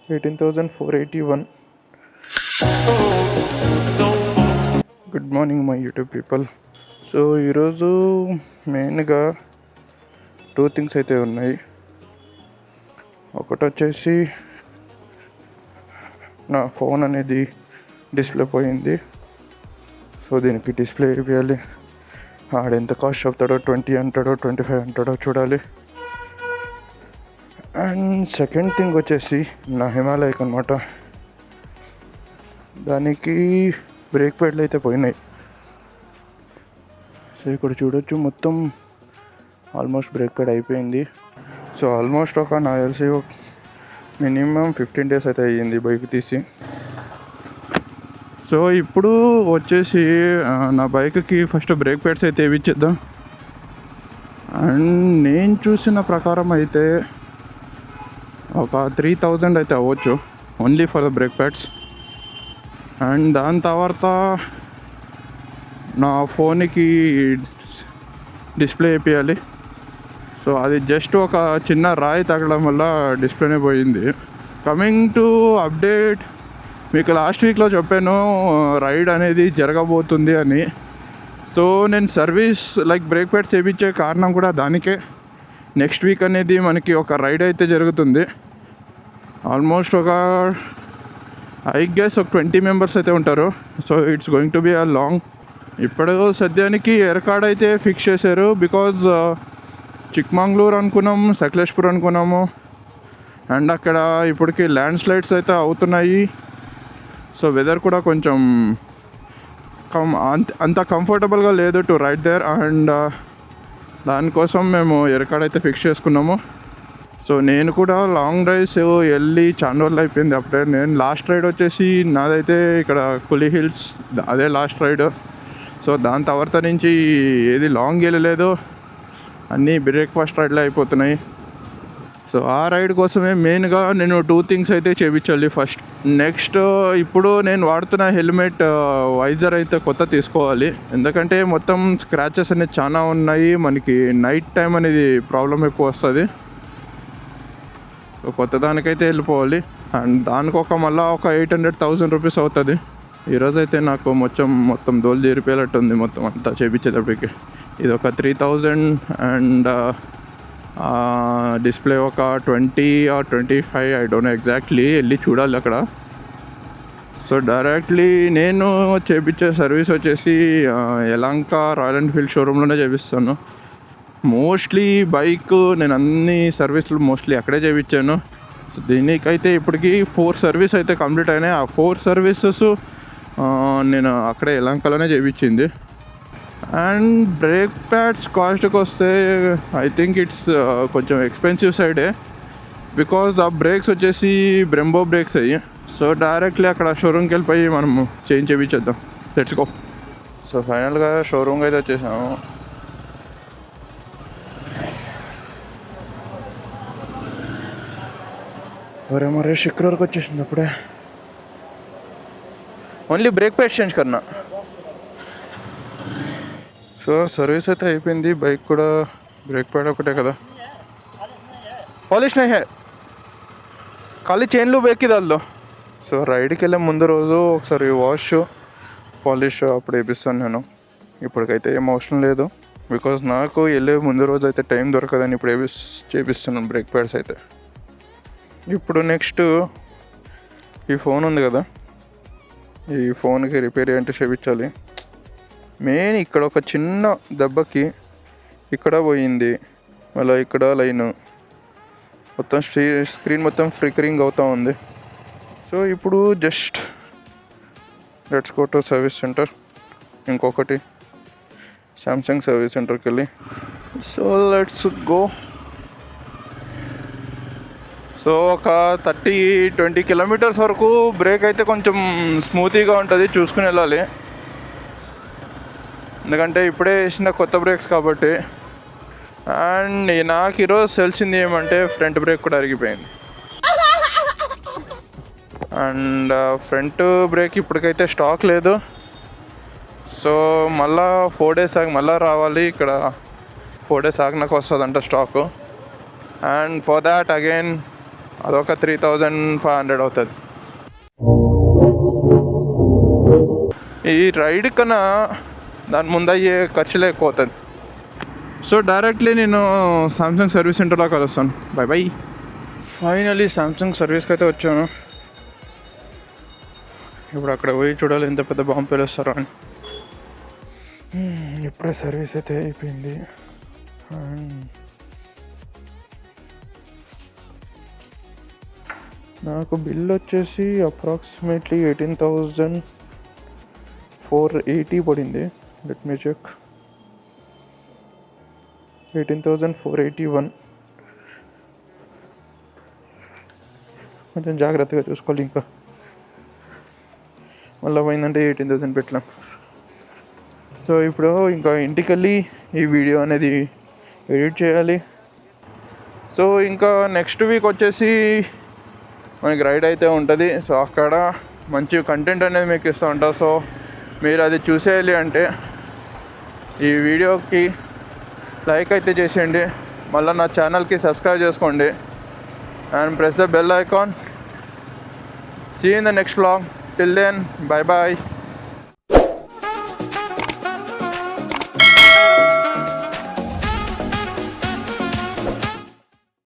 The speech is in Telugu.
18,481. Good morning my YouTube people. So ఈరోజు మెయిన్గా 2 థింగ్స్ అయితే ఉన్నాయి. ఒకటి వచ్చేసి నా ఫోన్ అనేది డిస్ప్లే పోయింది. సో దీనికి డిస్ప్లే వేయాలి. ఆడెంత కాస్ట్ చెప్తాడో, 20 అంటాడో 25 అంటాడో చూడాలి. అండ్ సెకండ్ థింగ్ వచ్చేసి నా హిమాలయక్ అనమాట. దానికి బ్రేక్ ప్యాడ్లు అయితే పోయినాయి. సో ఇక్కడ చూడొచ్చు, మొత్తం ఆల్మోస్ట్ బ్రేక్ ప్యాడ్ అయిపోయింది. సో ఆల్మోస్ట్ నాకు తెలిసి మినిమం 15 days అయితే అయ్యింది బైక్ తీసి. సో ఇప్పుడు వచ్చేసి నా బైక్కి ఫస్ట్ బ్రేక్ ప్యాడ్స్ అయితే వేయించేద్దాం. అండ్ నేను చూసిన ప్రకారం అయితే ఒక 3,000 అయితే అవ్వచ్చు only for the brake pads. And దాని తర్వాత నా ఫోన్కి డిస్ప్లే వేయాలి. సో అది జస్ట్ ఒక చిన్న రాయి తగలడం వల్ల డిస్ప్లేనే పోయింది. కమింగ్ టు అప్డేట్, మీకు లాస్ట్ వీక్లో చెప్పాను రైడ్ అనేది జరగబోతుంది అని. సో నేను సర్వీస్ బ్రేక్ ప్యాడ్స్ చేయించే కారణం కూడా దానికే. నెక్స్ట్ వీక్ అనేది మనకి ఒక రైడ్ అయితే జరుగుతుంది. ఆల్మోస్ట్ ఐ గెస్ 20 members అయితే ఉంటారు. So it's going to be a long. ఇప్పుడు సద్యానికి ఎర్కాడ్ అయితే ఫిక్స్ చేశారు. బికాజ్ చిక్మంగళూరు అనుకున్నాము, సకలేష్పూర్ అనుకున్నాము. అండ్ అక్కడ ఇప్పటికి ల్యాండ్ స్లైడ్స్ అయితే అవుతున్నాయి. సో వెదర్ కూడా కొంచెం అంత కంఫర్టబుల్గా లేదు టు రైడ్ దేర్. అండ్ దానికోసం మేము ఎర్కాడ్ అయితే ఫిక్స్ చేసుకున్నాము. సో నేను కూడా లాంగ్ డ్రైవ్స్ వెళ్ళి చాలా రోజులు అయిపోయింది. అప్పుడే నేను లాస్ట్ రైడ్ వచ్చేసి నాదైతే ఇక్కడ కులి హిల్స్, అదే లాస్ట్ రైడ్. సో దాని తర్వాత నుంచి ఏది లాంగ్ వెళ్ళలేదు, అన్నీ బ్రేక్ఫాస్ట్ రైడ్లో అయిపోతున్నాయి. సో ఆ రైడ్ కోసమే మెయిన్గా నేను 2 things అయితే చేయించాలి ఫస్ట్. నెక్స్ట్ ఇప్పుడు నేను వాడుతున్న హెల్మెట్ వైజర్ అయితే కొత్త తీసుకోవాలి. ఎందుకంటే మొత్తం స్క్రాచెస్ అనేది చాలా ఉన్నాయి. మనకి నైట్ టైం అనేది ప్రాబ్లం ఎక్కువ వస్తుంది. సో కొత్త దానికైతే వెళ్ళిపోవాలి. అండ్ దానికి మళ్ళీ ఒక 800,000 రూపీస్ అవుతుంది. ఈరోజైతే నాకు మొత్తం దోలు తీరిపోయేటట్టుంది మొత్తం అంతా చేయించేటప్పటికి. ఇది ఒక 3,000 అండ్ డిస్ప్లే ఒక 20 or 25, I don't know exactly, వెళ్ళి చూడాలి అక్కడ. సో డైరెక్ట్లీ నేను చేయించే సర్వీస్ వచ్చేసి యలంక రాయల్ ఎన్ఫీల్డ్ షోరూంలోనే చేపిస్తాను. మోస్ట్లీ బైక్ నేను అన్ని సర్వీసులు మోస్ట్లీ అక్కడే చేయించాను. సో దీనికైతే ఇప్పటికీ 4 సర్వీస్ అయితే కంప్లీట్ అయినాయి. ఆ 4 సర్వీసెస్ నేను అక్కడే యలంకలోనే చేయించింది. అండ్ బ్రేక్ ప్యాడ్స్ కాస్ట్కి వస్తే ఐ థింక్ ఇట్స్ కొంచెం ఎక్స్పెన్సివ్ సైడే. బికాజ్ ఆ బ్రేక్స్ వచ్చేసి బ్రెంబో బ్రేక్స్ అయ్యి. సో డైరెక్ట్లీ అక్కడ షోరూమ్కి వెళ్ళిపోయి మనం చేంజ్ చేయించేద్దాం. Let's go. సో ఫైనల్గా షోరూమ్కి అయితే వచ్చేసాము. మరే శుక్రవారికి వచ్చేసింది అప్పుడే. ఓన్లీ బ్రేక్ ప్యాడ్ చేంజ్ కన్నా. సో సర్వీస్ అయితే అయిపోయింది. బైక్ కూడా బ్రేక్ ప్యాడ్ ఒకటే కదా, పాలిష్ నై హై, ఖాళీ చైన్లు బ్రేక్ ఇదాల్లో. సో రైడ్కి వెళ్ళే ముందు రోజు ఒకసారి వాష్ పాలిష్ అప్పుడు వేపిస్తాను నేను. ఇప్పటికైతే ఏం అవసరం లేదు. బికాజ్ నాకు వెళ్ళే ముందు రోజు అయితే టైం దొరకదని ఇప్పుడు చేపిస్తున్నాను బ్రేక్ ప్యాడ్స్ అయితే. ఇప్పుడు నెక్స్ట్ ఈ ఫోన్ ఉంది కదా, ఈ ఫోన్కి రిపేర్ అంటే చేయించాలి. మెయిన్ ఇక్కడ ఒక చిన్న దెబ్బకి ఇక్కడ పోయింది, మళ్ళీ ఇక్కడ లైన్ మొత్తం స్క్రీన్ మొత్తం ఫ్లికరింగ్ అవుతూ ఉంది. సో ఇప్పుడు just let's go to service centre. ఇంకొకటి సామ్సంగ్ సర్వీస్ సెంటర్కి వెళ్ళి. So let's go. సో ఒక 30-20 kilometers వరకు బ్రేక్ అయితే కొంచెం స్మూతీగా ఉంటుంది, చూసుకుని వెళ్ళాలి. ఎందుకంటే ఇప్పుడే వేసిన కొత్త బ్రేక్స్ కాబట్టి. అండ్ నాకు ఈరోజు తెలిసింది ఏమంటే ఫ్రంట్ బ్రేక్ కూడా అరిగిపోయింది. అండ్ ఫ్రంట్ బ్రేక్ ఇప్పటికైతే స్టాక్ లేదు. సో మళ్ళా 4 days ఆగి మళ్ళీ రావాలి. ఇక్కడ 4 days ఆగినాక వస్తుందంట stock. And for that again అదొక 3500 అవుతుంది. ఈ రైడ్ కన్నా దాని ముందు అయ్యే ఖర్చులే ఎక్కువ అవుతుంది. సో డైరెక్ట్లీ నేను సామ్సంగ్ సర్వీస్ సెంటర్లో కలుస్తాను. By by. ఫైనలీ సామ్సంగ్ సర్వీస్కి అయితే వచ్చాను. ఇప్పుడు అక్కడ పోయి చూడాలి ఎంత పెద్ద బాంబు పేలుస్తారో అని. ఇప్పుడే సర్వీస్ అయితే అయిపోయింది. నాకు బిల్ వచ్చేసి అప్రాక్సిమేట్లీ 18,480 పడింది. Let me check. 18,481. కొంచెం జాగ్రత్తగా చూసుకోవాలి. ఇంకా మళ్ళీ పోయిందంటే 18,000 పెట్టలేం. సో ఇప్పుడు ఇంకా ఇంటికి వెళ్ళి ఈ వీడియో అనేది ఎడిట్ చేయాలి. సో ఇంకా నెక్స్ట్ వీక్ వచ్చేసి మనకి రైడ్ అయితే ఉంటుంది. సో అక్కడ మంచి కంటెంట్ అనేది మీకు ఇస్తూ ఉంటా. సో మీరు అది చూసేయాలి అంటే ఈ వీడియోకి లైక్ అయితే చేసేయండి. మళ్ళీ నా ఛానల్కి సబ్స్క్రైబ్ చేసుకోండి and press the bell icon. See in the next vlog. Till then, bye bye.